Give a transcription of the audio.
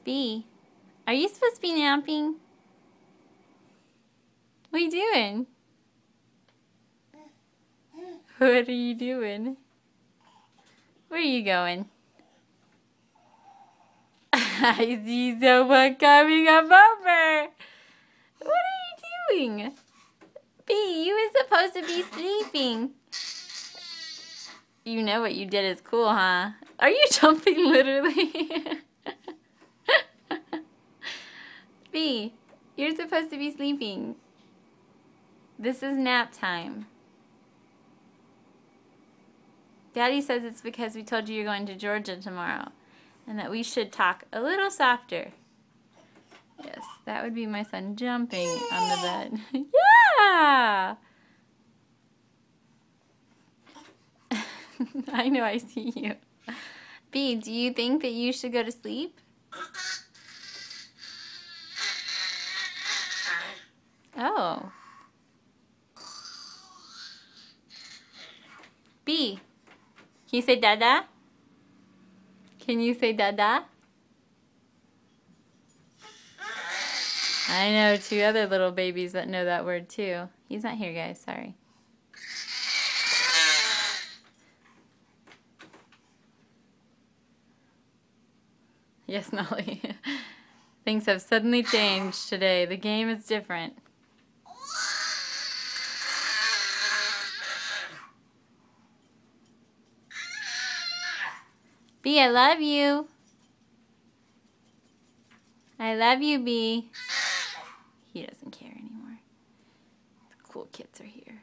B, are you supposed to be napping? What are you doing? What are you doing? Where are you going? I see someone coming up over. What are you doing? B, you were supposed to be sleeping. You know what you did is cool, huh? Are you jumping literally? B, you're supposed to be sleeping. This is nap time. Daddy says it's because we told you you're going to Georgia tomorrow and that we should talk a little softer. Yes, that would be my son jumping on the bed. Yeah! I know I see you. B, do you think that you should go to sleep? Oh. B, can you say dada? Can you say dada? I know 2 other little babies that know that word too. He's not here, guys. Sorry. Yes, Nolly. Things have suddenly changed today. The game is different. B, I love you. I love you, B. He doesn't care anymore. The cool kids are here.